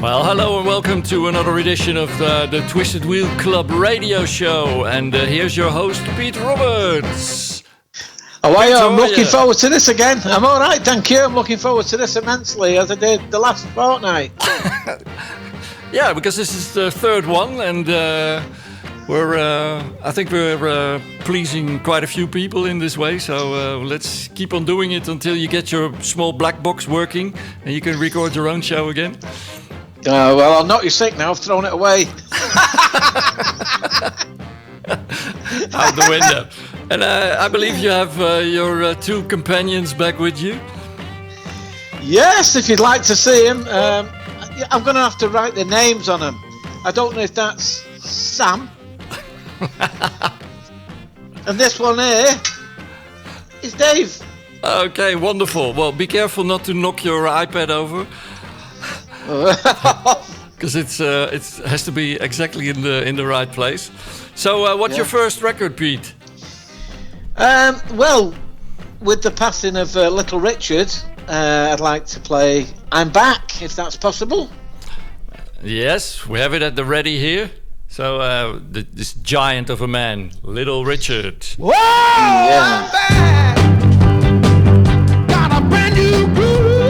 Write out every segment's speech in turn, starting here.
Well, hello and welcome to another edition of the Twisted Wheel Club Radioshow. And here's your host, Pete Roberts. How are you? I'm looking forward to this again. I'm all right, thank you. I'm looking forward to this immensely, as I did the last fortnight. Yeah, because this is the third one, and I think we're pleasing quite a few people in this way. So let's keep on doing it until you get your small black box working, and you can record your own show again. Well, I'll knock you sick now. I've thrown it away. Out the window. And I believe you have your two companions back with you. Yes, if you'd like to see them. I'm going to have to write their names on them. I don't know if that's Sam. And this one here is Dave. Okay, wonderful. Well, be careful not to knock your iPad over. Because it has to be exactly in the right place. So, what's your first record, Pete? Well, with the passing of Little Richard, I'd like to play "I'm Back," if that's possible. Yes, we have it at the ready here. So, this giant of a man, Little Richard. Whoa! Yeah. I'm back. Got a brand new groove.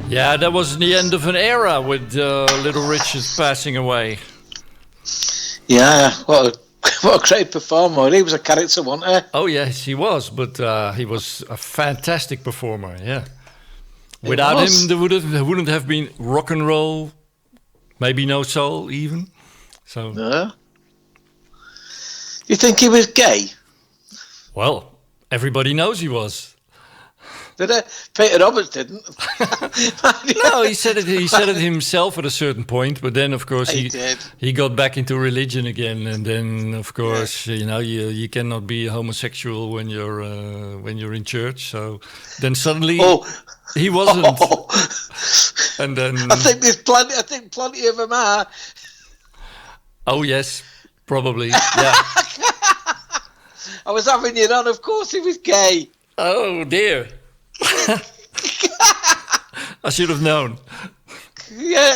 Yeah, that was the end of an era with Little Richard passing away. Yeah, what a great performer. He was a character, wasn't he? Oh, yes, he was, but he was a fantastic performer, yeah. Without him, there wouldn't have been rock and roll, maybe no soul even. So. No. You think he was gay? Well, everybody knows he was. Did it? Peter Roberts didn't. No, he said it himself at a certain point, but then of course he got back into religion again, and then of course you cannot be homosexual when you're in church. So then suddenly he wasn't, and then I think plenty of them are. Oh yes, probably. Yeah. I was having you on. Of course, he was gay. Oh dear. I should have known. Yeah.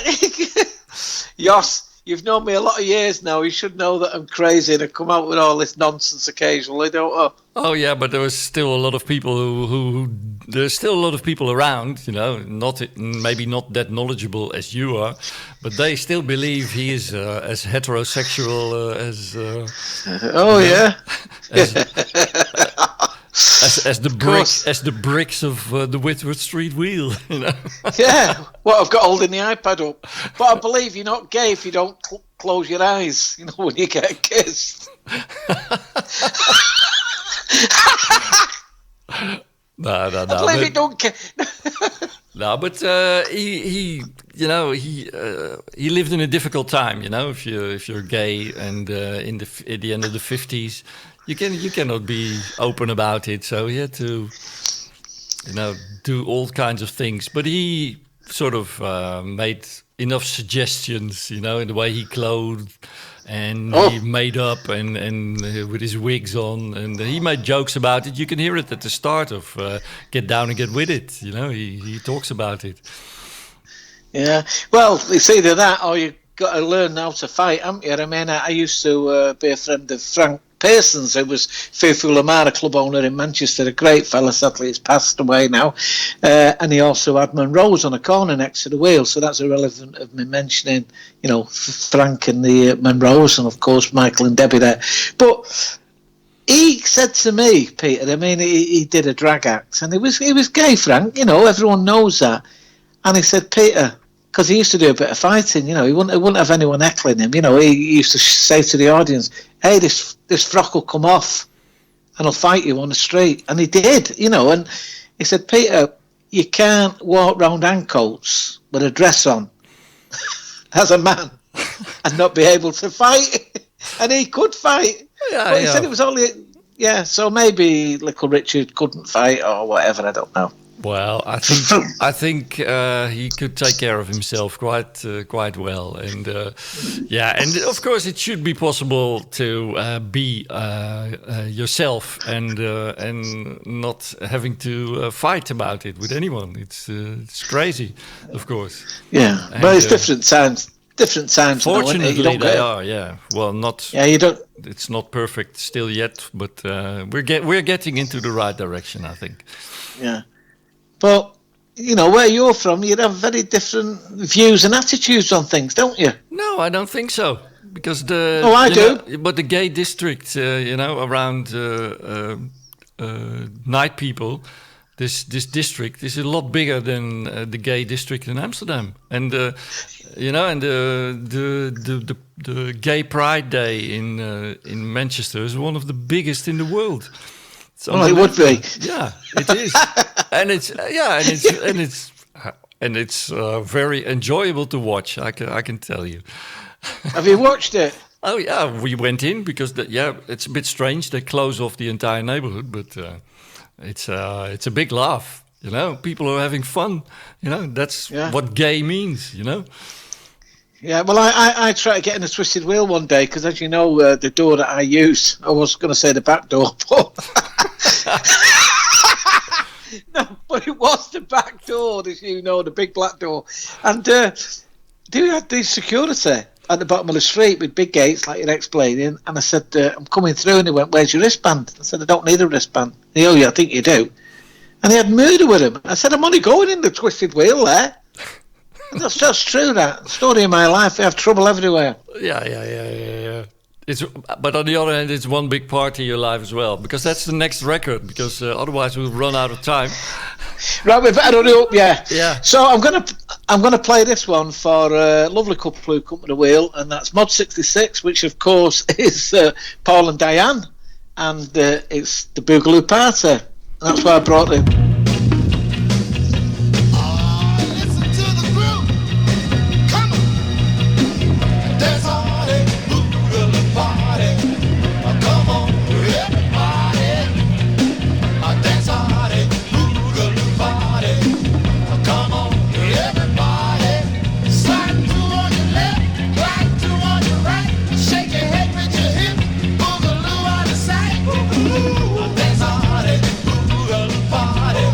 you've known me a lot of years now. You should know that I'm crazy and I come out with all this nonsense occasionally, don't I? Oh yeah, but there's still a lot of people who there's still a lot of people around, maybe not that knowledgeable as you are, but they still believe he is as heterosexual as. As the bricks of the Whitworth Street wheel, Yeah, what I've got holding the iPad up. But I believe you're not gay if you don't close your eyes, when you get kissed. No. I believe you don't care. No, but he lived in a difficult time, If you're gay and at the end of the 50s. You cannot be open about it, so he had to, do all kinds of things. But he sort of made enough suggestions, in the way he clothed, and he made up and with his wigs on, and he made jokes about it. You can hear it at the start of "Get Down and Get With It." He talks about it. Yeah, well, it's either that or you got to learn how to fight, haven't you? I mean, I used to be a friend of Frank Pearson's, who was Fearful Lamara club owner in Manchester, a great fella, sadly he's passed away now, and he also had Monroe's on a corner next to the wheel, so that's irrelevant of me mentioning, Frank and the Monroe's, and of course Michael and Debbie there. But he said to me, Peter, I mean, he did a drag act, and he was gay, Frank, everyone knows that, and he said, Peter, because he used to do a bit of fighting, he wouldn't have anyone heckling him, he used to say to the audience, hey, this frock will come off and I'll fight you on the street. And he did, and he said, Peter, you can't walk round ankles with a dress on as a man and not be able to fight. And he could fight. But he said it was only, so maybe little Richard couldn't fight or whatever, I don't know. Well, I think he could take care of himself quite well, and and of course it should be possible to be yourself and not having to fight about it with anyone. It's crazy, of course. Yeah, and, but it's different times. Different times. Fortunately, they are. Yeah. Well, not. Yeah, you don't. It's not perfect still yet, but we're getting into the right direction, I think. Yeah. But, where you're from, you'd have very different views and attitudes on things, don't you? No, I don't think so. Because I do. But the gay district, around night people, this district is a lot bigger than the gay district in Amsterdam. And, the Gay Pride Day in Manchester is one of the biggest in the world. Well, it would be. Yeah, it is, and it's very enjoyable to watch. I can tell you. Have you watched it? Oh yeah, we went in because it's a bit strange. They close off the entire neighborhood, but it's a big laugh. People are having fun. That's what gay means. Yeah, well, I try to get in a Twisted Wheel one day because, as you know, the door that I use, I was going to say the back door, but no, but it was the back door, as you know, the big black door. And you had the security at the bottom of the street with big gates, like you're explaining. And I said, I'm coming through, and he went, "Where's your wristband?" I said, "I don't need a wristband." And he, "Oh, yeah, I think you do." And he had murder with him. I said, "I'm only going in the Twisted Wheel there." That's true. That story of my life. I have trouble everywhere. Yeah. But on the other hand, it's one big part of your life as well, because that's the next record. Because otherwise, we'll run out of time. Right, we better hurry up. Yeah. Yeah. So I'm gonna play this one for a lovely couple who come to the wheel, and that's Mod 66, which of course is Paul and Diane, and it's the Boogaloo Party. And that's why I brought it. Party.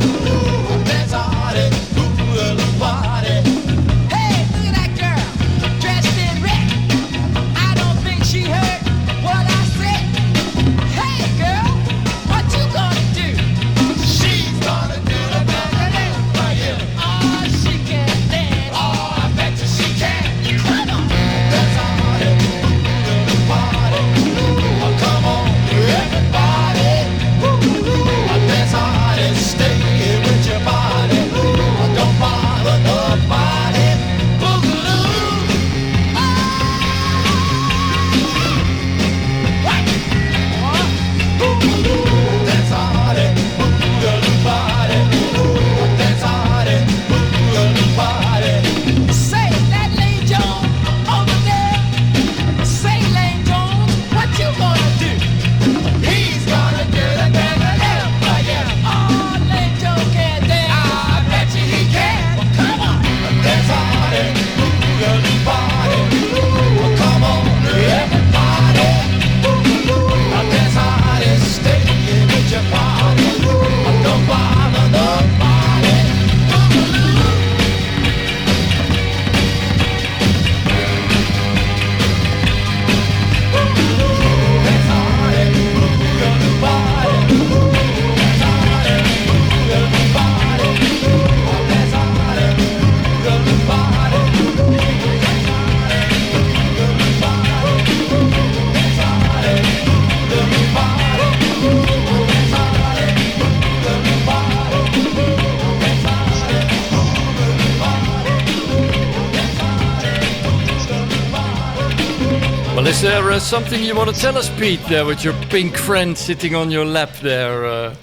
Is there something you want to tell us, Pete, there with your pink friend sitting on your lap there?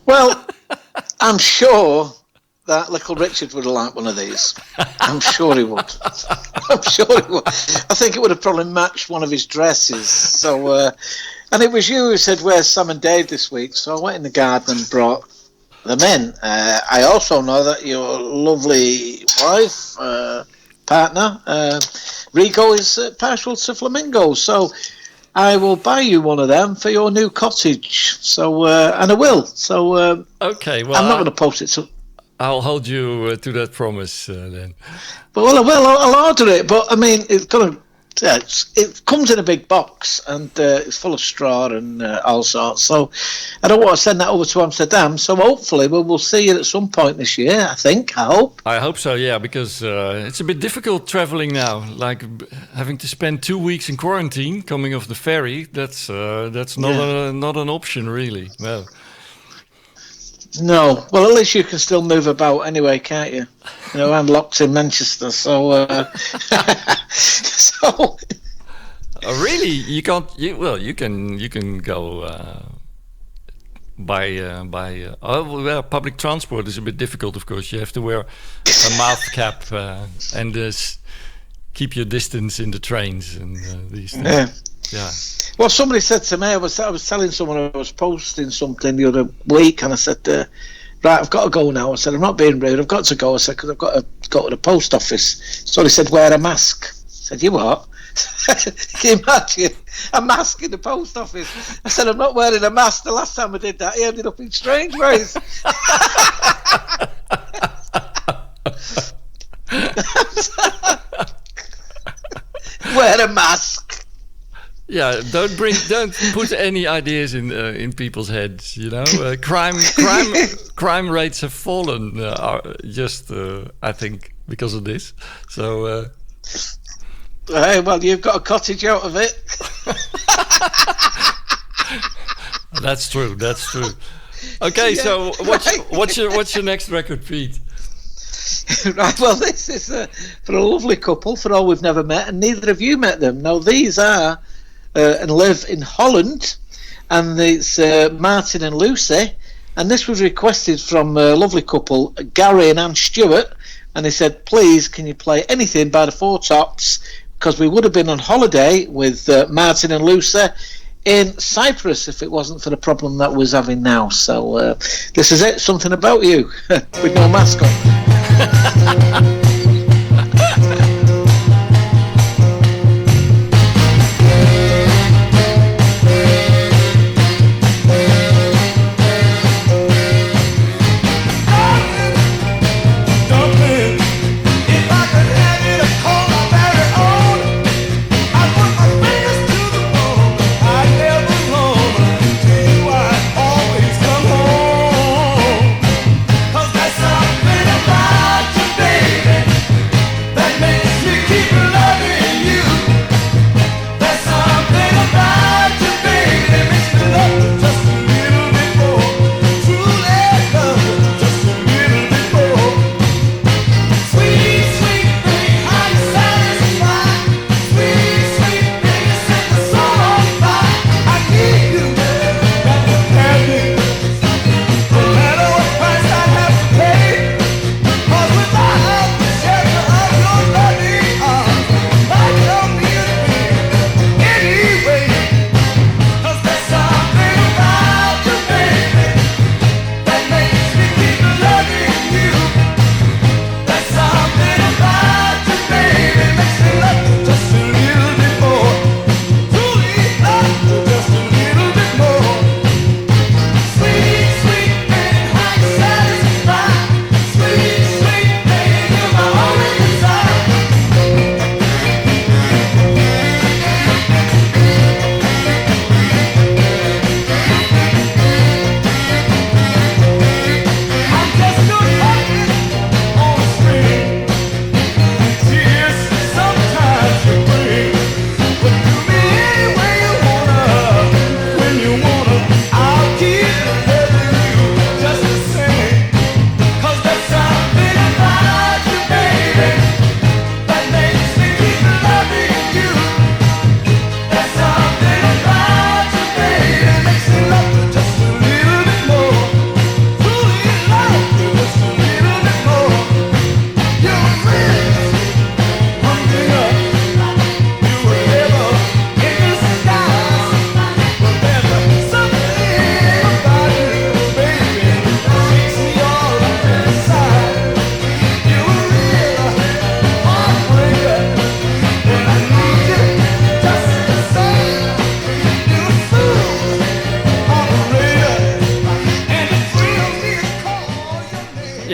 Well, I'm sure that little Richard would have liked one of these. I'm sure he would. I'm sure he would. I think it would have probably matched one of his dresses. So, and it was you who said, "Where's Sam and Dave this week?" So I went in the garden and brought them in. I also know that your lovely wife, partner, Rico, is partial to flamingos. So I will buy you one of them for your new cottage. So, and I will. So, okay. Well, I'm not going to post it. So I'll hold you to that promise then. But well, I will. I'll order it. But I mean, it's gonna. Yeah, it comes in a big box and it's full of straw and all sorts. So I don't want to send that over to Amsterdam. So hopefully we will see it at some point this year. I think. I hope. I hope so. Yeah, because it's a bit difficult traveling now. Like having to spend 2 weeks in quarantine coming off the ferry. That's not an option really. Well. No. Well, at least you can still move about anyway, can't you? You know, I'm locked in Manchester, so. So. Really, you can't. You can go by. Public transport is a bit difficult. Of course, you have to wear a mouth cap and keep your distance in the trains and these things. Yeah. Well, somebody said to me, I was telling someone I was posting something the other week, and I said, right, I've got to go now. I said, I'm not being rude, I've got to go. I said, because I've got to go to the post office. So he said, wear a mask. I said, you what? Can you imagine a mask in the post office? I said, I'm not wearing a mask. The last time I did that, he ended up in Strangeways. Wear a mask. Yeah, don't put any ideas in people's heads. You know, crime rates have fallen. I think because of this. So. Hey, well, you've got a cottage out of it. That's true. Okay, yeah, so what's your next record, Pete? Right, well, this is for a lovely couple, for all we've never met, and neither of you met them. Now, these are and live in Holland, and it's Martin and Lucy, and this was requested from a lovely couple, Gary and Anne Stewart, and they said, please, can you play anything by the Four Tops, because we would have been on holiday with Martin and Lucy in Cyprus if it wasn't for the problem that we're having now. So this is it, Something About You, with no mask on. Baby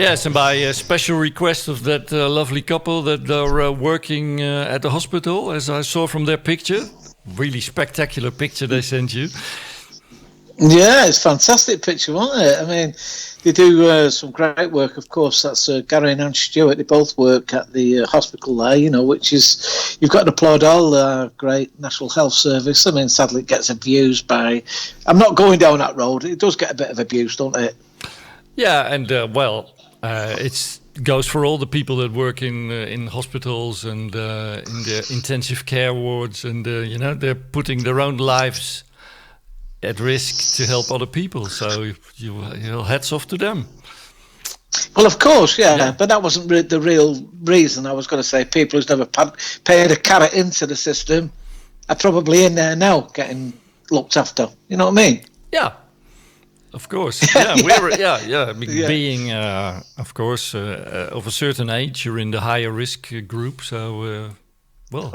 Yes, and by special request of that lovely couple that are working at the hospital, as I saw from their picture. Really spectacular picture they sent you. Yeah, it's a fantastic picture, wasn't it? I mean, they do some great work, of course. That's Gary and Anne Stewart. They both work at the hospital there, you know, which is, you've got to applaud all the great National Health Service. I mean, sadly, it gets abused by, I'm not going down that road. It does get a bit of abuse, don't it? Yeah, and it goes for all the people that work in hospitals and in the intensive care wards, and you know, they're putting their own lives at risk to help other people. So you hats off to them. Well, of course, yeah. But that wasn't the real reason. I was going to say people who's never paid a carrot into the system are probably in there now getting looked after. You know what I mean? Yeah. Of course, yeah, being, of course, of a certain age, you're in the higher risk group. So, we're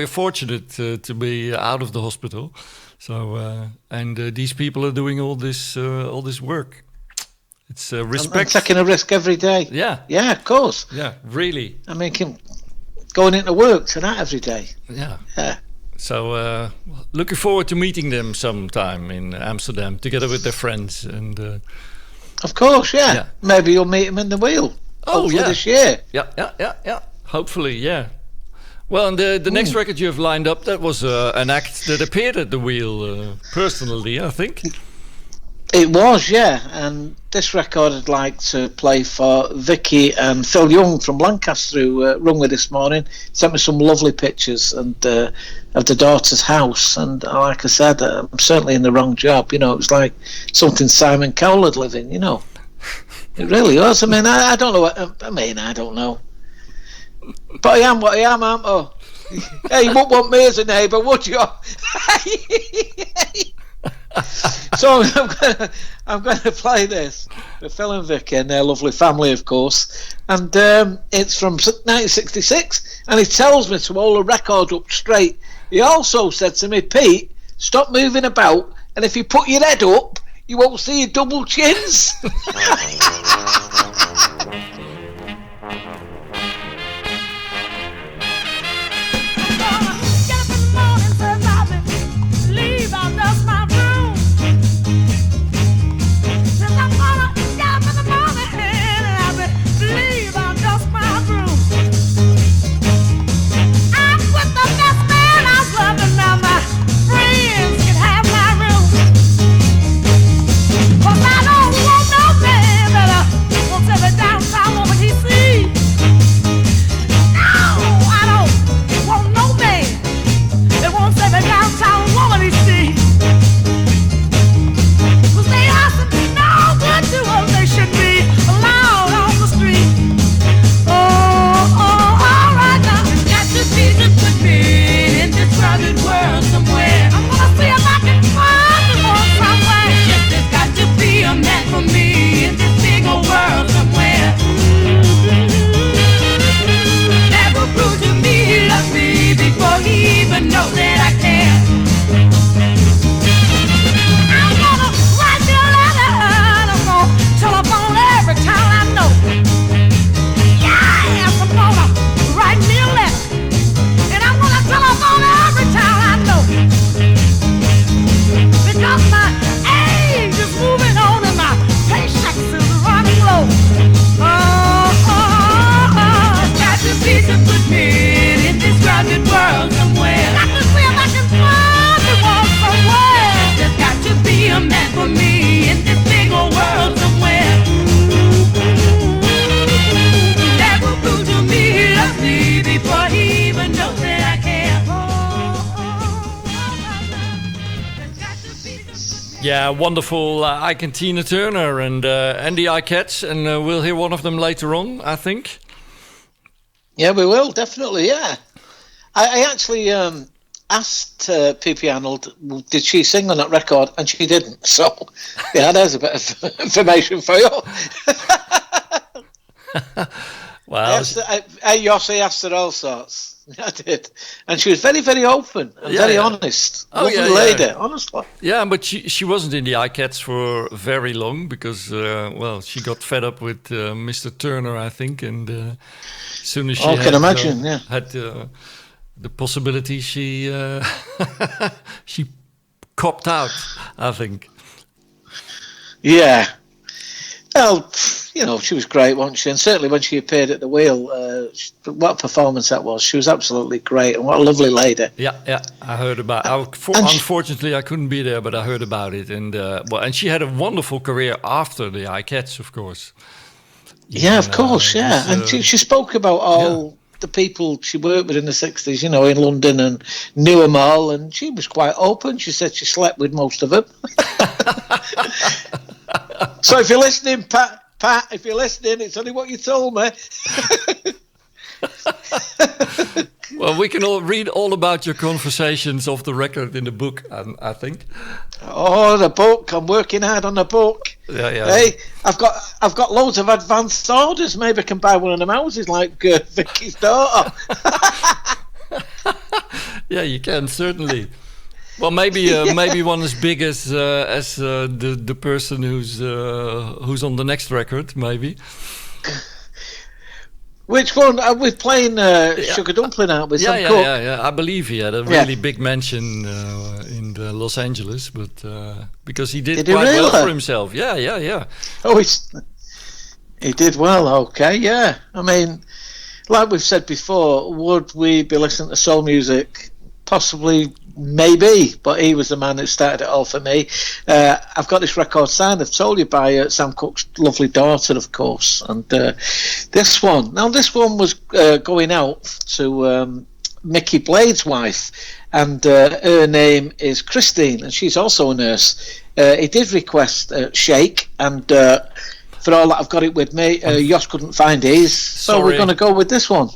fortunate to be out of the hospital. So, and these people are doing all this work. It's respect. I'm taking a risk every day. Yeah, of course. Yeah, really. I mean, going into work tonight every day. Yeah. So looking forward to meeting them sometime in Amsterdam together with their friends. And of course, yeah. Maybe you'll meet them in the wheel. Hopefully this year. Yeah. Hopefully, yeah. Well, and the next record you have lined up, that was an act that appeared at the wheel personally, I think. It was, yeah. And this record I'd like to play for Vicky and Phil Young from Lancaster, who rung me this morning, sent me some lovely pictures and of the daughter's house. And like I said, I'm certainly in the wrong job. You know, it was like something Simon Cowell would live in, you know. It really was. I mean, I don't know. I don't know. But I am what I am, aren't I? Hey, you wouldn't want me as a neighbour, would you? So I'm going to play this for Phil and Vicky and their lovely family, of course. And it's from 1966, and he tells me to hold the record up straight. He also said to me, Pete, stop moving about, and if you put your head up, you won't see your double chins. Yeah, wonderful Ike and Tina Turner and the Ikettes, and we'll hear one of them later on, I think. Yeah, we will, definitely, yeah. I actually asked P.P. Arnold, did she sing on that record, and she didn't. So, yeah, there's a bit of information for you. Wow. Yossi asked her all sorts. I did. And she was very, very open and very honest. Lovely lady, honestly. Yeah, but she wasn't in the iCats for very long because, she got fed up with Mr. Turner, I think. And as soon as she had the possibility, she she copped out, I think. Yeah. Well, she was great, wasn't she? And certainly when she appeared at the wheel, what a performance that was. She was absolutely great, and what a lovely lady. Yeah, I heard about it. Unfortunately, I couldn't be there, but I heard about it. And and she had a wonderful career after the iCats, of course. Of course. And she spoke about all the people she worked with in the 60s, in London, and knew them all, and she was quite open. She said she slept with most of them. So if you're listening, Pat, if you're listening, it's only what you told me. Well, we can all read all about your conversations off the record in the book, I think. Oh, the book! I'm working hard on the book. Yeah. Hey, I've got loads of advanced orders. Maybe I can buy one of them houses like Vicky's daughter. Yeah, you can certainly. Well, maybe one as big as the person who's on the next record, maybe. Which one? We're playing Sugar Dumpling, aren't we? Yeah. I believe he had a really big mention in Los Angeles, but because he did quite well for himself. Yeah. Oh, he did well. Okay, yeah. I mean, like we've said before, would we be listening to soul music? Possibly. Maybe, but he was the man that started it all for me. I've got this record signed, I've told you, by Sam Cooke's lovely daughter, of course. And this one was going out to Mickey Blade's wife, and her name is Christine, and she's also a nurse. He did request Shake, and for all that, I've got it with me. Yoss couldn't find his, so we're going to go with this one.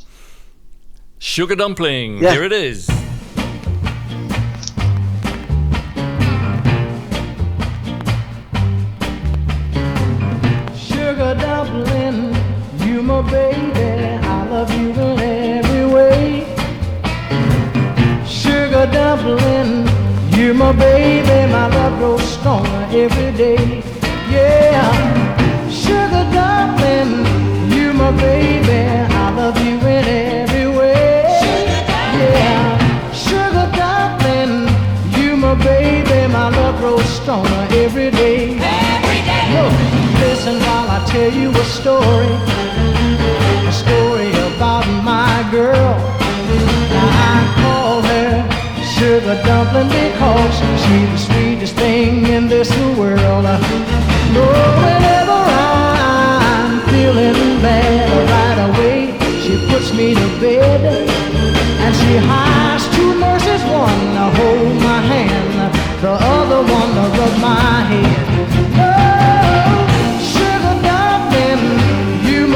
Sugar Dumpling, here it is. Sugar dumpling, you my baby, I love you in every way. Sugar dumpling, you my baby, my love grows stronger every day. Yeah, sugar dumpling, you my baby, I love you in every way. Yeah, sugar dumpling, you my baby, my love grows stronger every day. Look, listen while I tell you a story about my girl. Now I call her Sugar Dumpling because she's the sweetest thing in this world. Whenever I'm feeling bad, right away she puts me to bed, and she hires two nurses, one to hold my hand, the other one to rub my head.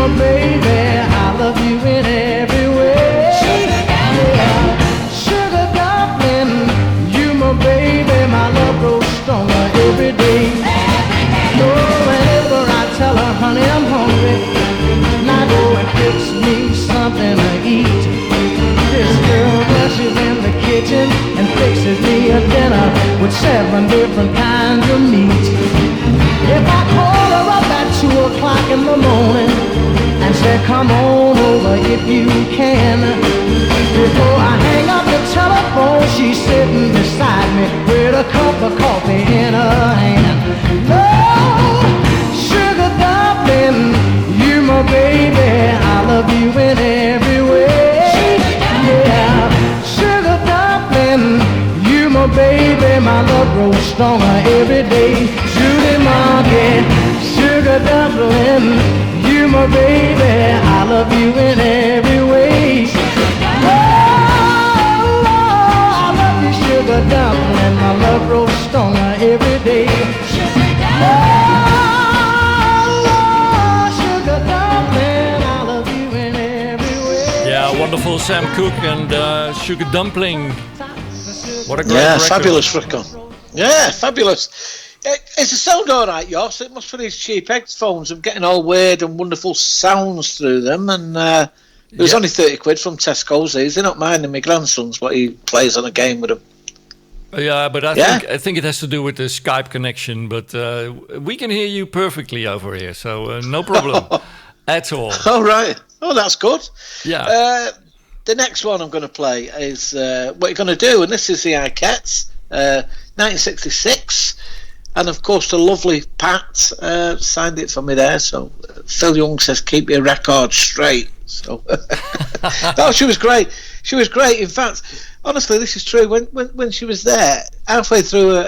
Baby, I love you in every way. Yeah, sugar dumpling, you my baby, my love grows stronger every day. Whenever I tell her, honey, I'm hungry, now go and fix me something to eat. This girl rushes in the kitchen and fixes me a dinner with 7 different kinds of meat. If I call her up at 2 o'clock in the morning and say, come on over if you can, before I hang up the telephone, she's sitting beside me with a cup of coffee in her hand. Oh, sugar dumpling, you my baby, I love you in every way. Yeah, sugar dumpling, you my baby, my love grows stronger every day. Judy Monkey, sugar dumpling, you my baby, I love you in every way. Oh, I love you, sugar dumpling, my love grows stronger every day. Oh, sugar dumpling, I love you in every way. Yeah, wonderful Sam Cooke and Sugar Dumpling. What a great record. Fabulous record. Yeah, fabulous. Is the sound all right, Yoss? It must be these cheap headphones. I'm getting all weird and wonderful sounds through them, and It was only 30 quid from Tesco's. They're not minding my grandson's what he plays on a game with them. Yeah, but I think it has to do with the Skype connection. But we can hear you perfectly over here, so no problem at all. Oh, right. Oh, that's good. Yeah. The next one I'm going to play is What You're Going to Do, and this is the Ikettes, 1966. And, of course, the lovely Pat signed it for me there. So Phil Young says, keep your record straight. So no, she was great. She was great. In fact, honestly, this is true. When she was there, halfway through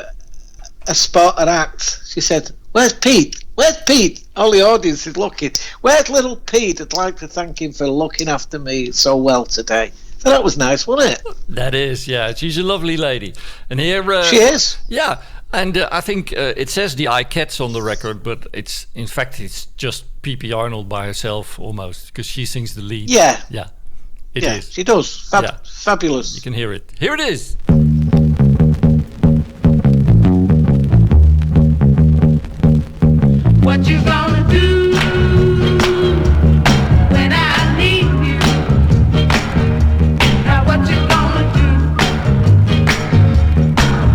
a spot, an act, she said, "Where's Pete? Where's Pete?" All the audience is looking. "Where's little Pete? I'd like to thank him for looking after me so well today." So that was nice, wasn't it? That is, yeah. She's a lovely lady. And here... she is. Yeah. And I think it says the Ikettes on the record, but it's just P.P. Arnold by herself almost, because she sings the lead. Yeah. Yeah. It is. She does. Fabulous. You can hear it. Here it is. What you gonna do when I leave you? Now what you gonna do?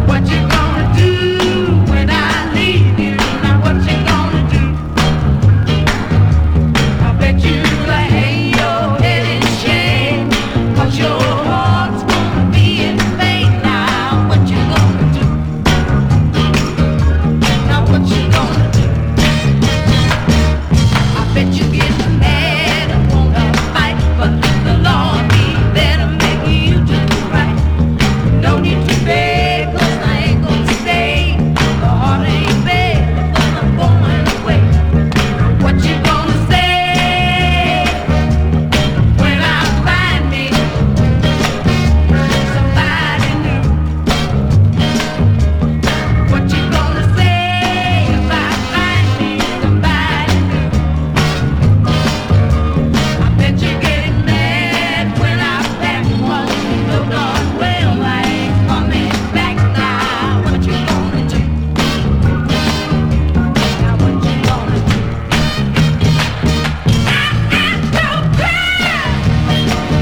What you gonna do when I leave you? Now what you gonna do? I bet you hang your head in shame, 'cause your heart's gonna be in vain. Now what you gonna do? Now what you gonna do? I bet you get mad and wanna fight, but the Lord be there to make you do right. No need to beg, 'cause I ain't gonna stay. The heart ain't there, 'cause I'm going away. What you gonna say when I find me somebody new? What you gonna say if I find me somebody new? I bet you're getting mad when I pack one. No darn well I ain't coming back now. What you gonna do? Now what you gonna do? Don't cry. I don't cry.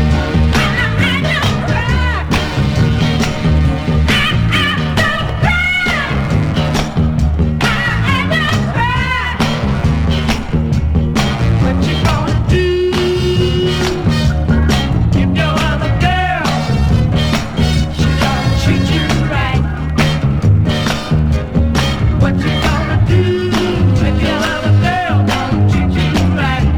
Don't cry. What you gonna do if your other girl, she don't treat you right? What you gonna do if your other girl don't treat you right?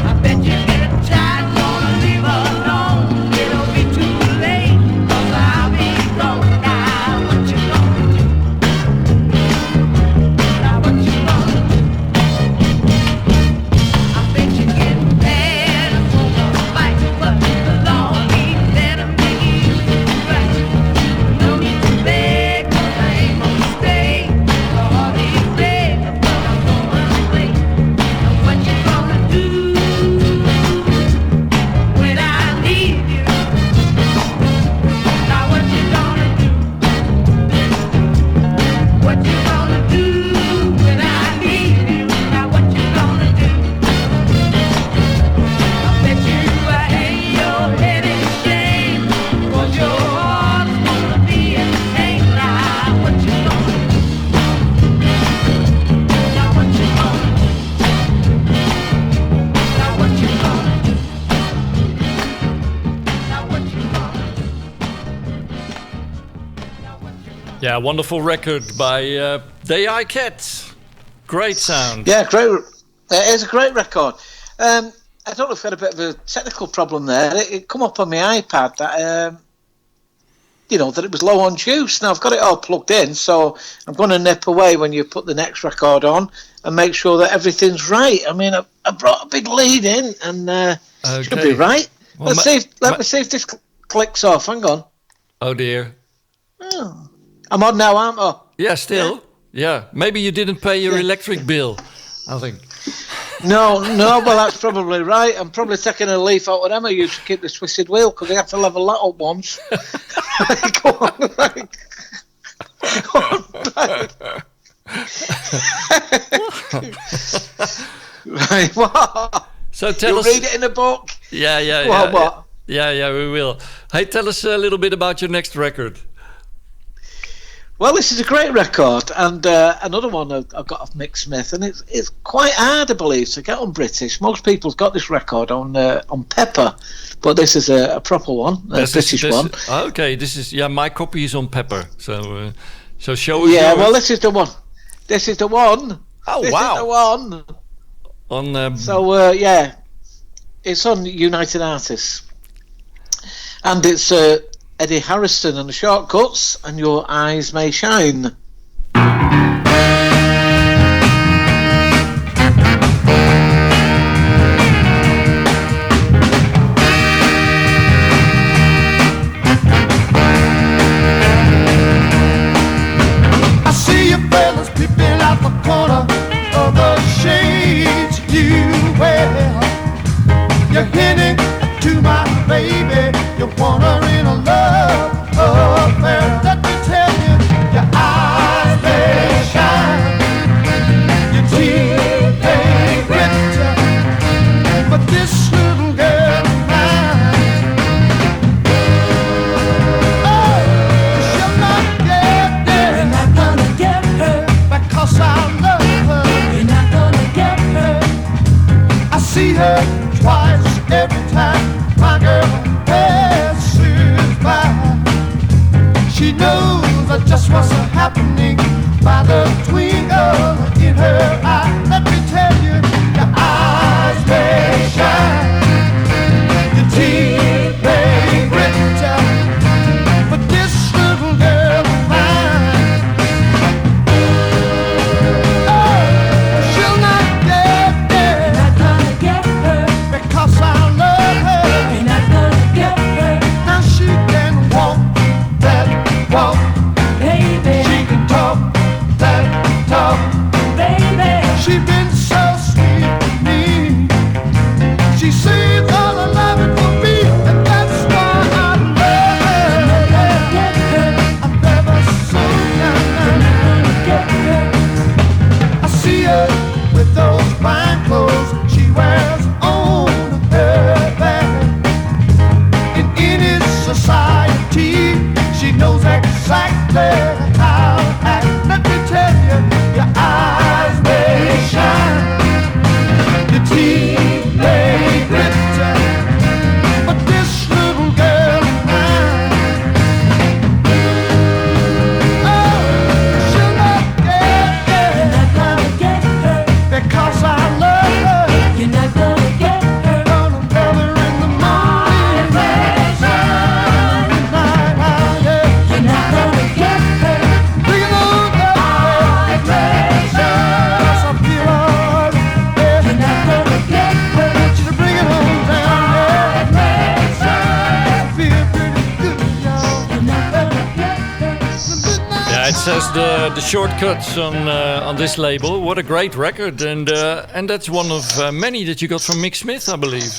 I bet you get tired, gonna leave her alone. It'll be too late, 'cause I'll be gone now. What you gonna do? Now what you gonna do? I bet you get mad and wanna fight, but the Lord ain't there to make you do right. No need to beg, 'cause I ain't gonna stay. The heart ain't there, but I'm going away. Now what you gonna do when I leave you? Now what you gonna do? What you gonna do when I leave you? Now what you gonna do? I bet you hang your head in shame, 'cause your heart's gonna be in pain. Now what you gonna do? Now what you gonna do? Now what you gonna do? Now what you gonna do? Yeah, wonderful record by the Ikettes. Great sound. Yeah, great. It is a great record. I don't know if we had a bit of a technical problem there. It come up on my iPad that that it was low on juice. Now I've got it all plugged in, so I'm going to nip away when you put the next record on and make sure that everything's right. I mean, I brought a big lead in, and should be right. Well, Let me see if this clicks off. Hang on. Oh dear. Oh. I'm on now, aren't I? Yeah, still. Yeah. Maybe you didn't pay your electric bill, I think. No, well, that's probably right. I'm probably taking a leaf out of them I used to keep the Twisted Wheel, because they had to level that up once. Go on, right. Go on, right. Right, what? So tell You'll us. read it in a book. Yeah. What? Yeah, we will. Hey, tell us a little bit about your next record. Well, this is a great record, and another one I've got off Mick Smith, and it's quite hard, I believe, to get on British. Most people's got this record on Pepper, but this is a proper one, a British one. Okay, this is my copy is on Pepper, so show us. Yeah, well, this is the one. This is the one. Oh, this wow! Is the one. On it's on United Artists, and it's Eddie Harrison and the Shortcuts, and Your Eyes May Shine. I see you fellas peeping out the corner of the shades you wear. You're hinting to my baby, you're wondering a love affair. Let me tell you, your eyes may shine, your teeth may glitter, but this little girl of mine, oh, she'll not get there. You're not gonna get her, because I love her. You're not gonna get her. I see her twice every time my girl passes by. She knows just what's happening by the twinkle in her eye. Let me tell you, your eyes may shine, your teeth may glitter, but this little girl of mine, oh, she'll not get there. You're not gonna get her, because I love her. You're not gonna get her. Now she can walk that walk, baby. She can talk that talk, baby. She's been so sweet to me. She sees all the love it will be, and that's why I love her. I've never so young. I see her with those fine clothes she wears on her back. In any society, she knows exactly how to act. Let me tell you, your eyes may shine, your teeth may glitter, but this little girl of mine, oh, she'll not get there. You're not gonna get her, because I love her. You're not gonna get her. Gonna love her in the morning, night. You're not gonna get her. Bring it on down, yes, I feel all right. You're not gonna get her. I want you to bring it on down, yes, I feel pretty good, y'all. You're not gonna get her. Yeah, it says the Shortcuts on this label. What a great record, and that's one of many that you got from Mick Smith, I believe.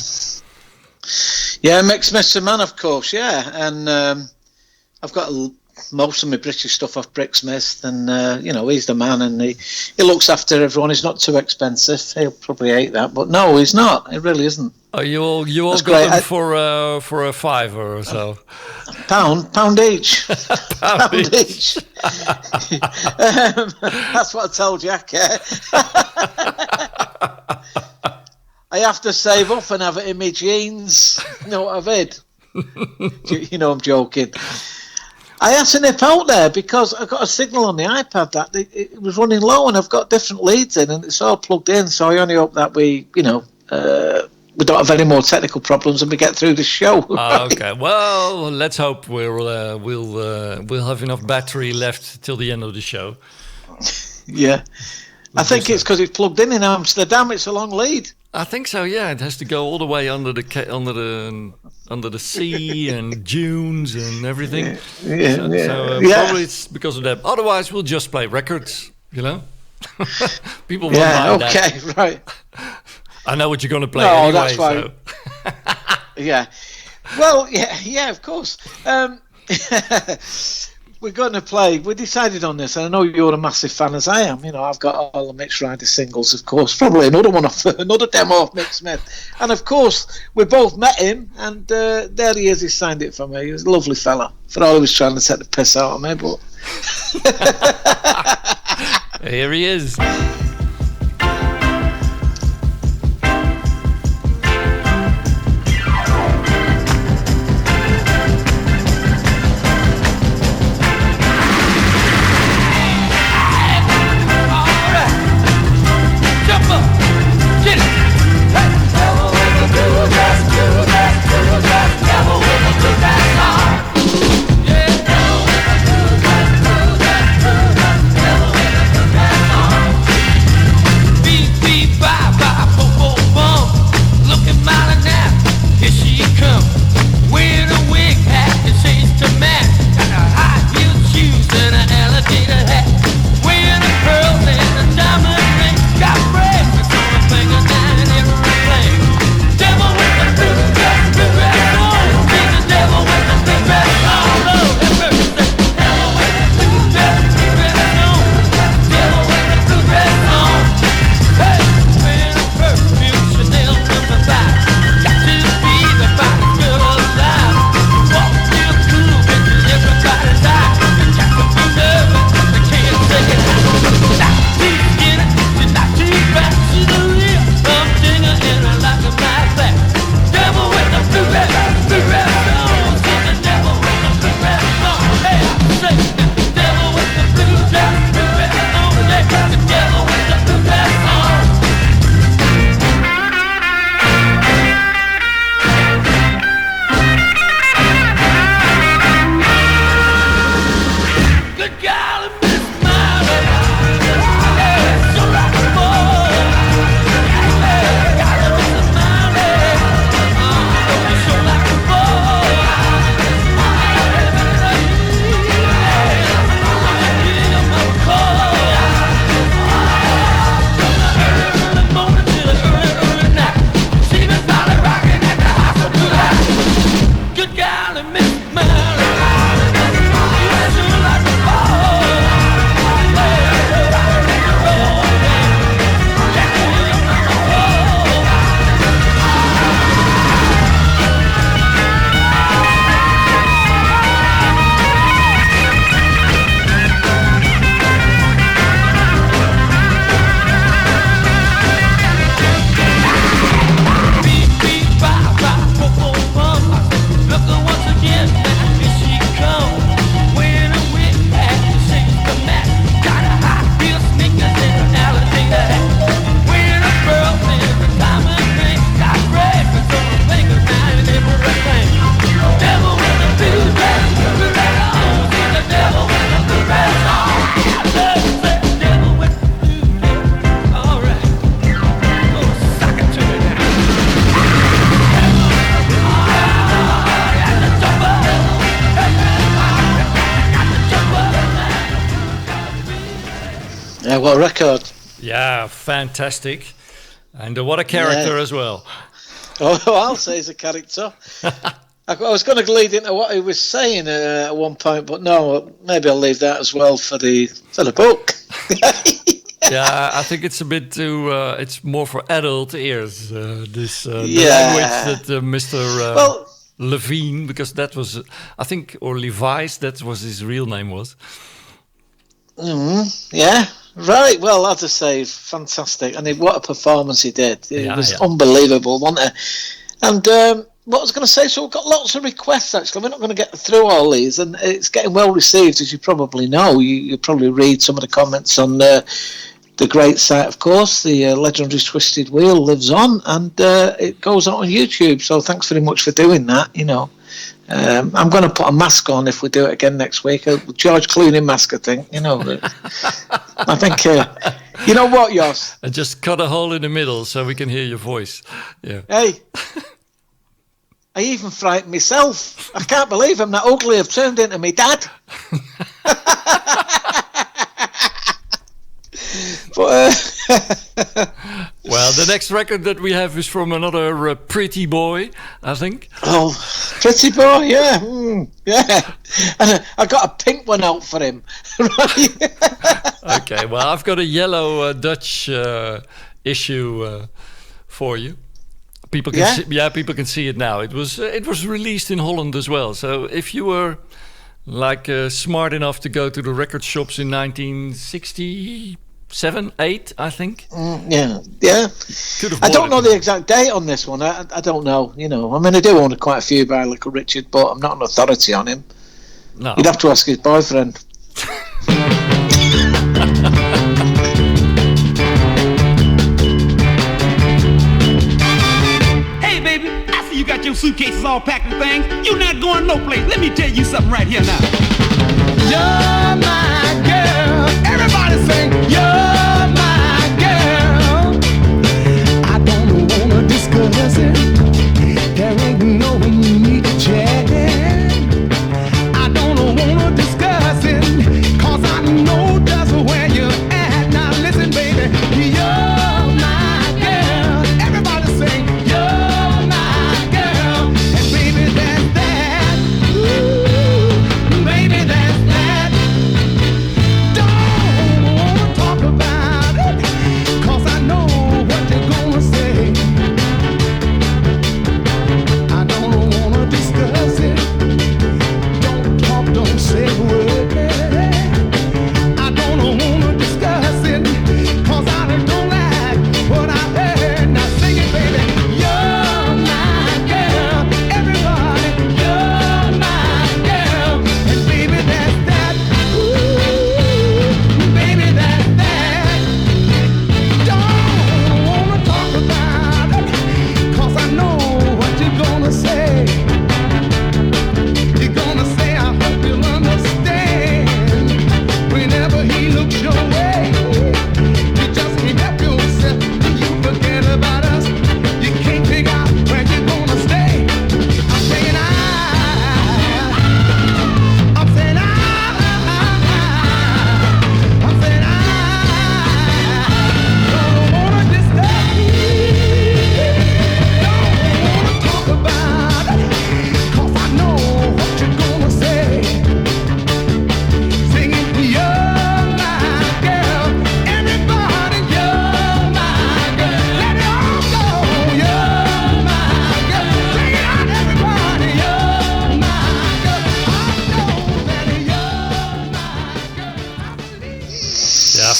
Yeah, Mick Smith's a man, of course, yeah. And I've got most of my British stuff off Mick Smith, and, he's the man, and he looks after everyone. He's not too expensive. He'll probably hate that, but no, he's not. He really isn't. Oh, you all That's got great. them for a $5 or so. Pound each. Pound each. That's what I told Jack, yeah. I have to save up and have it in my jeans. You know what I've had? You know I'm joking. I had to nip out there because I got a signal on the iPad that it was running low, and I've got different leads in, and it's all plugged in. So I only hope that we don't have any more technical problems and we get through the show. Okay, well, let's hope we'll have enough battery left till the end of the show. Yeah, I think it's because it's plugged in Amsterdam. It's a long lead. I think so. Yeah, it has to go all the way under the sea and dunes and everything. Probably it's because of that. Otherwise, we'll just play records. People won't buy that. Okay, right. I know what you're going to play anyway. That's fine. So. Yeah. Well, yeah, of course. we're going to play. We decided on this, and I know you're a massive fan as I am. I've got all the Mixed Rider singles, of course. Probably another one off another demo of Mick Smith, and of course we both met him, and there he is. He signed it for me. He was a lovely fella. For all he was trying to take the piss out of me, but here he is. Yeah, what a record. Yeah, fantastic. And what a character as well. Oh, I'll say he's a character. I was going to lead into what he was saying at one point, but no, maybe I'll leave that as well for the book. Yeah, I think it's a bit too. It's more for adult ears. This the language that Mr. Levine, because that was, I think, or Levi's, that was his real name was. Yeah, right. Well, as I say, fantastic, and what a performance he did! It was unbelievable, wasn't it? And what I was going to say, so we've got lots of requests. Actually, we're not going to get through all these, and it's getting well received, as you probably know. You probably read some of the comments on the great site, of course. The legendary Twisted Wheel lives on, and it goes on YouTube. So thanks very much for doing that. I'm going to put a mask on if we do it again next week. A George Clooney mask, I think. I think. You know what, Jos? And just cut a hole in the middle so we can hear your voice. Yeah. Hey. I even frightened myself. I can't believe I'm that ugly. I've turned into my dad. Well, then next record that we have is from another pretty boy, I think. Oh, pretty boy, yeah. Yeah. And I got a pink one out for him. Okay, well, I've got a yellow Dutch issue for you. People can people can see it now. It was released in Holland as well. So if you were smart enough to go to the record shops in 1967, 8, I think. Yeah. I don't know the exact date on this one. I don't know. I mean, I do own quite a few by Little Richard, but I'm not an authority on him. No. You'd have to ask his boyfriend. You got your suitcases all packed and things. You're not going no place. Let me tell you something right here now. You're my girl. Everybody sing. You're my girl. I don't wanna discuss it. There ain't no need to chat. I don't wanna discuss it, 'cause I know just where you're at. Now listen, baby. You're my girl. Everybody sing.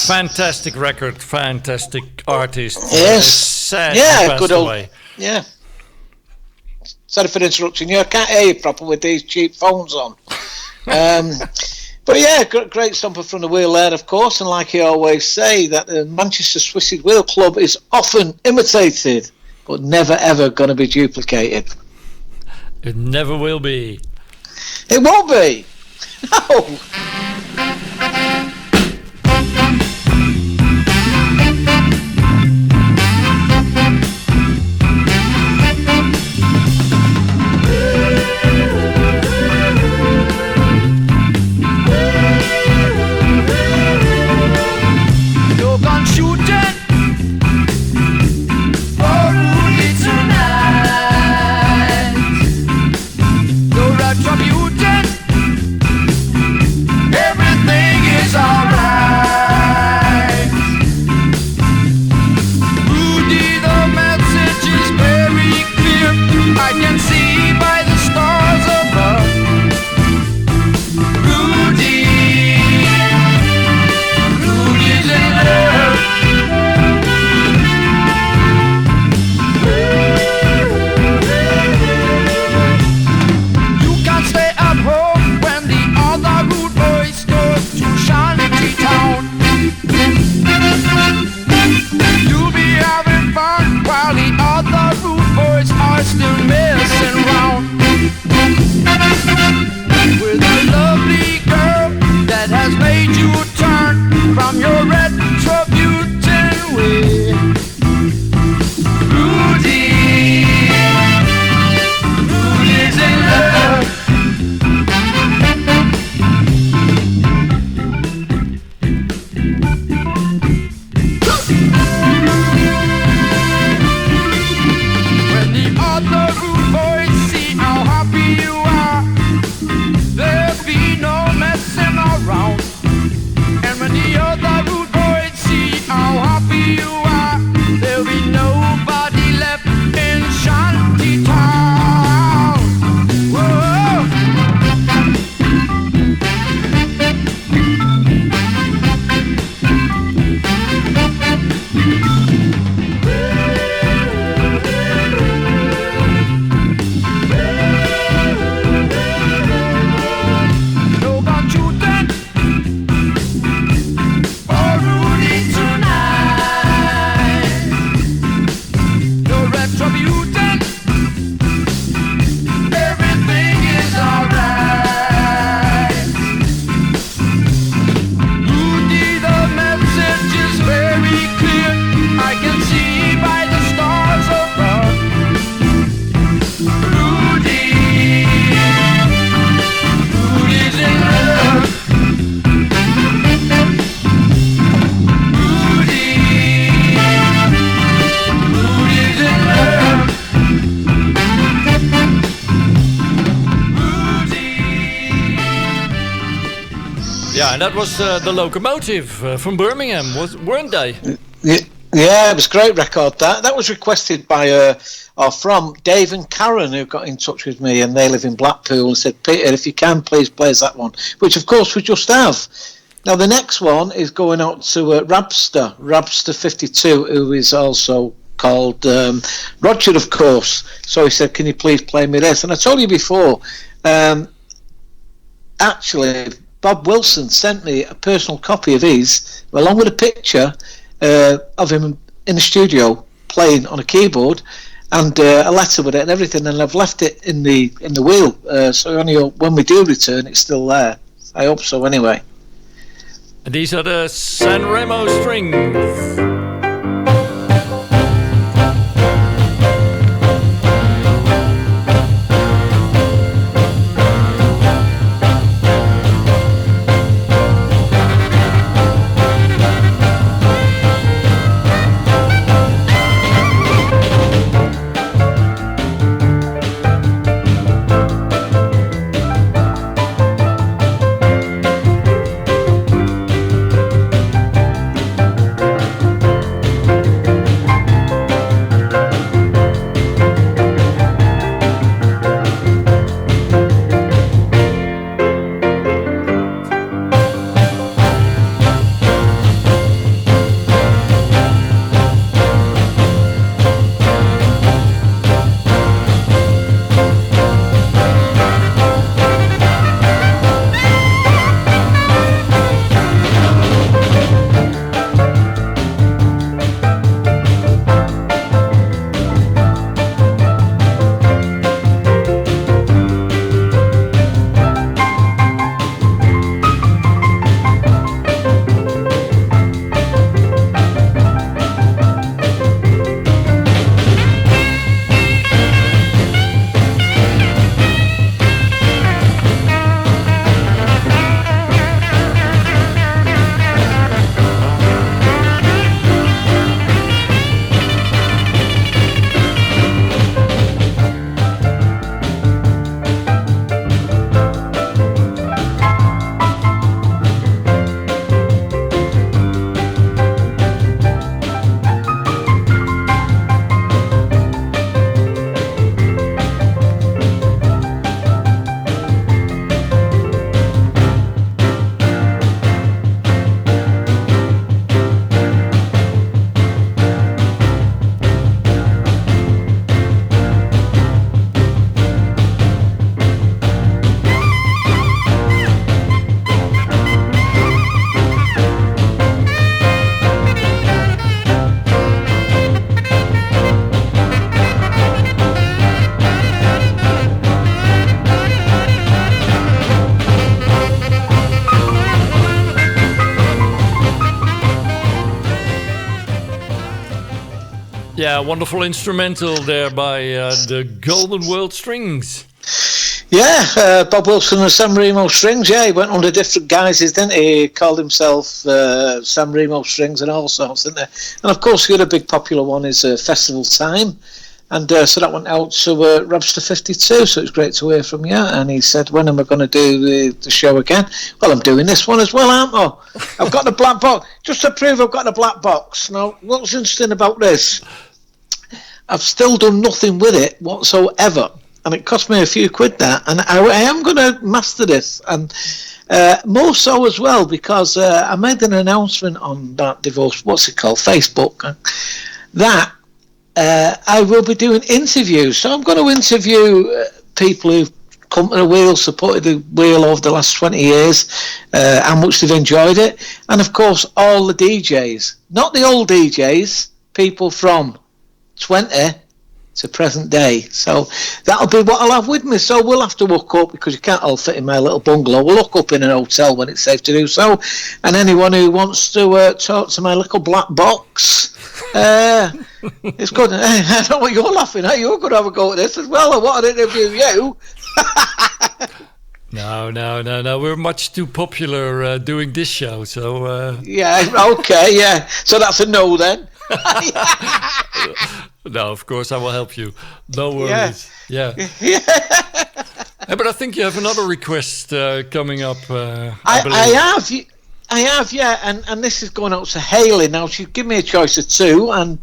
Fantastic record, fantastic artist. Yes. Sad good old. away. Yeah. Sorry for interrupting you. I can't hear you proper with these cheap phones on. But yeah, great stomper from the wheel there, of course. And like you always say, that the Manchester Twisted Wheel Club is often imitated, but never ever going to be duplicated. It never will be. It won't be. No. Yeah, and that was the Locomotive from Birmingham, weren't they? Yeah, it was a great record. That was requested by or from Dave and Karen, who got in touch with me, and they live in Blackpool, and said, Peter, if you can, please play us that one, which of course we just have. Now the next one is going out to Rabster 52, who is also called Roger, of course. So he said, can you please play me this? And I told you before, actually, Bob Wilson sent me a personal copy of his, along with a picture of him in the studio playing on a keyboard, and a letter with it and everything, and I've left it in the wheel, so only when we do return it's still there. I hope so anyway. And these are the San Remo Strings. Yeah, wonderful instrumental there by the Golden World Strings. Yeah, Bob Wilson and San Remo Strings. Yeah, he went under different guises, didn't he? He called himself San Remo Strings and all sorts, didn't he? And of course, the other big popular one is Festival Time. And so that went out to Rabster 52, so it's great to hear from you. And he said, when am I going to do the show again? Well, I'm doing this one as well, aren't I? I've got the black box. Just to prove I've got the black box. Now, what's interesting about this, I've still done nothing with it whatsoever. And it cost me a few quid that. And I am going to master this. And more so as well, because I made an announcement on that divorce, what's it called, Facebook, that I will be doing interviews. So I'm going to interview people who've come to the wheel, supported the wheel over the last 20 years, how much they've enjoyed it. And of course, all the DJs, not the old DJs, people from 20 to present day. So that'll be what I'll have with me. So we'll have to hook up, because you can't all fit in my little bungalow. We'll hook up in an hotel when it's safe to do so. And anyone who wants to talk to my little black box, it's good. I know what you're laughing at. You're going to have a go at this as well. I want to interview you. No. We're much too popular doing this show. So yeah, okay, yeah. So that's a no then. No, of course I will help you. No worries. Yeah. But I think you have another request coming up. I have, yeah, and this is going out to Hayley. Now, she gave me a choice of two, and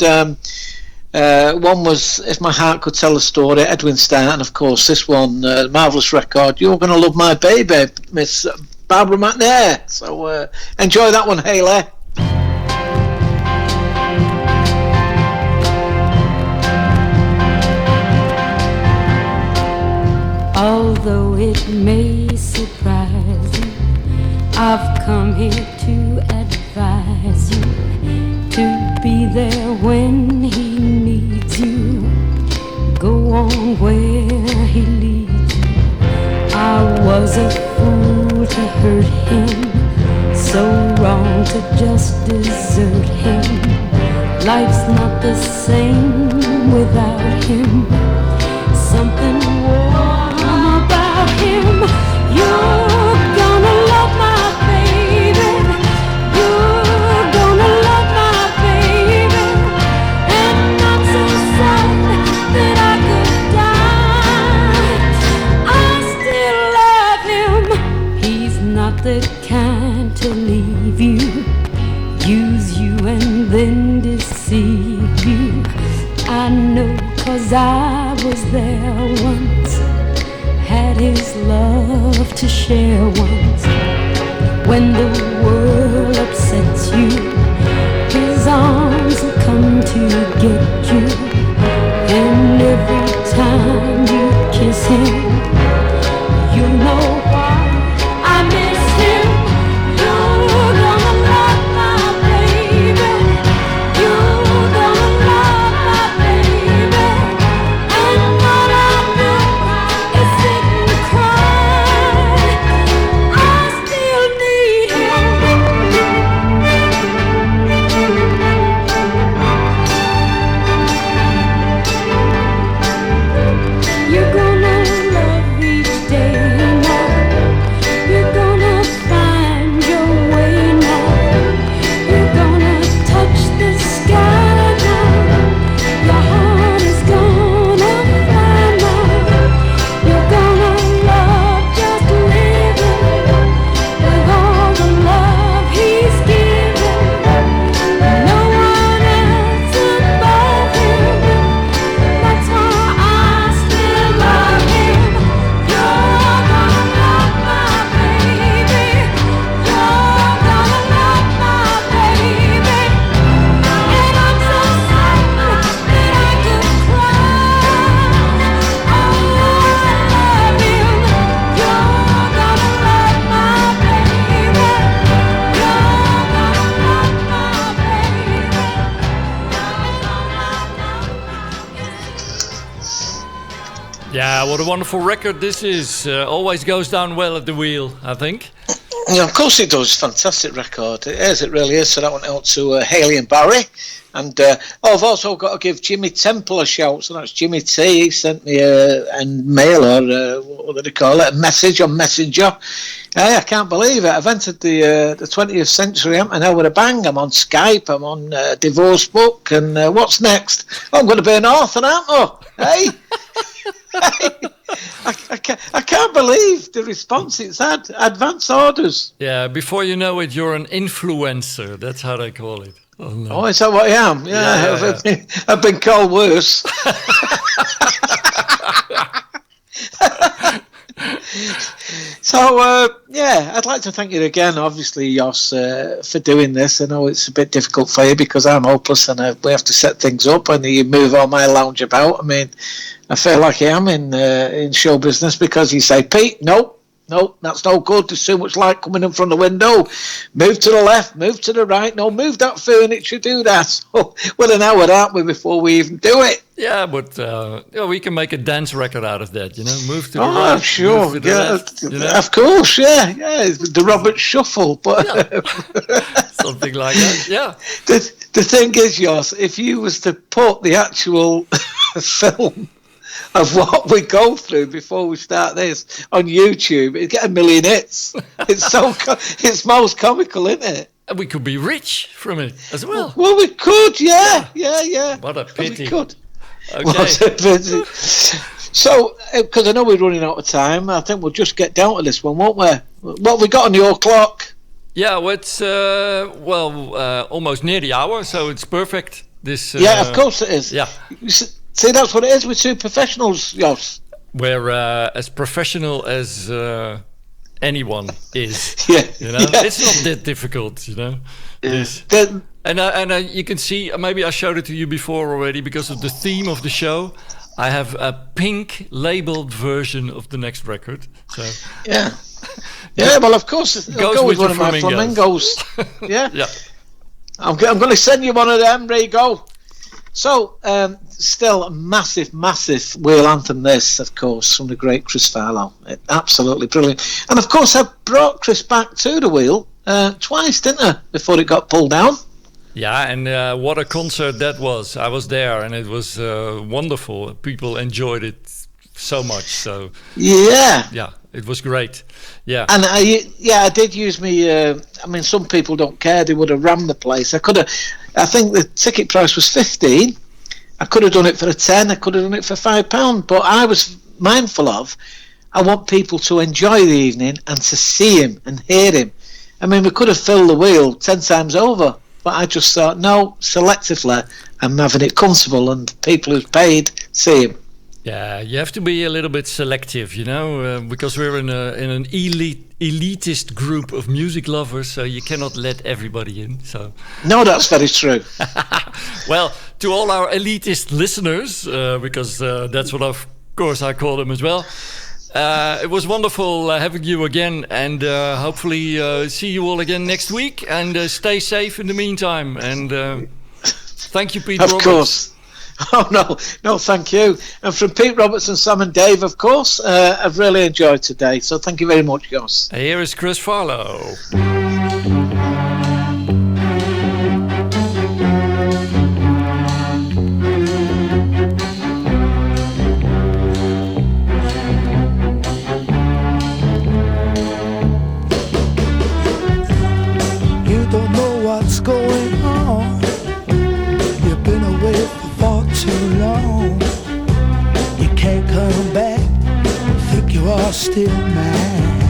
one was If My Heart Could Tell a Story, Edwin Starr, and of course this one, marvellous record, You're Gonna Love My Baby, Miss Barbara McNair. So enjoy that one, Hayley. Although it may surprise you, I've come here to advise you to be there when he needs you. Go on where he leads you. I was a fool to hurt him, so wrong to just desert him. Life's not the same without him. Something warm about him. You're gonna love my baby. You're gonna love my baby. And I'm so sad that I could die. I still love him. He's not the kind to leave you, use you and then deceive you. I know, 'cause I was there once, had his love to share once. When the world upsets you, his arms will come to get you. And every time you kiss him, you know why I miss him. You're gonna love my baby. You're gonna love my baby. And what I do is sit and cry. I still need him. You're gonna love each day now. You're gonna find your way now. You're gonna touch the sky now. Your heart is gonna fly now. You're gonna love just living with all the love he's given. No one else above him. That's why I still love him. You're gonna love my baby. You're gonna love my baby. And I'm so sad that I could cry. Oh, I love him. You're gonna love my baby. You're gonna love my baby. Yeah, what a wonderful record this is. Always goes down well at the wheel, I think. Yeah, of course it does. Fantastic record. It is, it really is. So that went out to Hayley and Barry. And I've also got to give Jimmy Temple a shout. So that's Jimmy T. He sent me a mail, or what do they call it? A message on Messenger. I can't believe it. I've entered the 20th century, haven't I, now with a bang. I'm on Skype. I'm on Divorce Book. And what's next? I'm going to be an author, aren't I? Hey? I can't believe the response it's had. Advance orders. Yeah, before you know it, you're an influencer. That's how they call it. Oh, no. Oh, is that what I am? Yeah. I've been called worse. So, I'd like to thank you again, obviously, Jos, for doing this. I know it's a bit difficult for you because I'm hopeless and we have to set things up and you move all my lounge about. I mean, I feel like I am in show business because you say, Pete, nope, that's no good. There's too much light coming in from the window. Move to the left, move to the right. No, move that furniture, do that. So, well, an hour, aren't we, before we even do it? Yeah, but we can make a dance record out of that, Move to the right. right, Sure. move to the left, Of course, yeah. The Robert Shuffle. But something like that, yeah. The thing is, Jos, if you was to put the actual film of what we go through before we start this on YouTube, it'd get 1 million hits. It's it's most comical, isn't it? And we could be rich from it as well. Well, we could, yeah. What a pity. We could. Okay. What a pity. So, because I know we're running out of time, I think we'll just get down to this one, won't we? What have we got on your clock? Yeah, well, it's almost near the hour, so it's perfect. This. Yeah, of course it is. Yeah. See, that's what it is. We're two professionals, Jos. We're as professional as anyone is. Yeah. You know, it's not that difficult. You know. Yeah. And you can see, maybe I showed it to you before already, because of the theme of the show. I have a pink labeled version of the next record. So yeah, yeah. Well, of course, I'll go with one of my flamingos. Yeah, yeah. I'm going to send you one of them. There you go. So, still a massive wheel anthem. This, of course, from the great Chris Farlow. Absolutely brilliant. And of course, I brought Chris back to the wheel twice, didn't I, before it got pulled down? Yeah, and what a concert that was. I was there, and it was wonderful. People enjoyed it so much. So yeah, it was great. Yeah, and I did use me. I mean, some people don't care. They would have rammed the place. I think the ticket price was 15. I could have done it for a 10. I could have done it for £5. But I was mindful of, I want people to enjoy the evening and to see him and hear him. I mean, we could have filled the wheel 10 times over. But I just thought, no, selectively, I'm having it comfortable, and people who've paid see him. Yeah, you have to be a little bit selective, you know, because we're in an elitist group of music lovers, so you cannot let everybody in. So no, that's very true. Well, to all our elitist listeners, because that's what of course I call them as well. It was wonderful having you again, and hopefully see you all again next week. And stay safe in the meantime. And thank you, Pete Roberts. Of course. Oh, no, thank you. And from Pete Roberts and Sam and Dave, of course, I've really enjoyed today. So thank you very much, Jos. Here is Chris Farlow. What's going on? You've been away for far too long. You can't come back. Think you are still mine.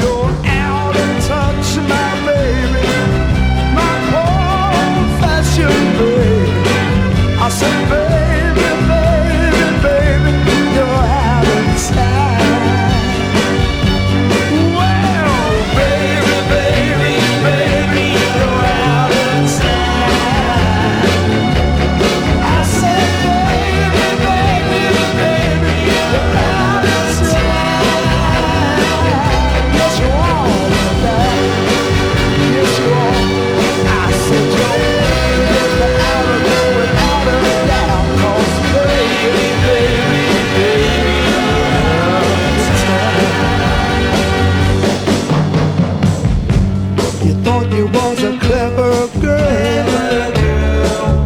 You're out of touch, my baby, my old-fashioned baby. I said, baby, you're out of time.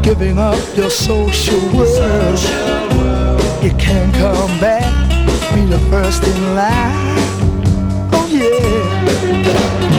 Giving up your social world. You can't come back, be the first in line. Oh yeah.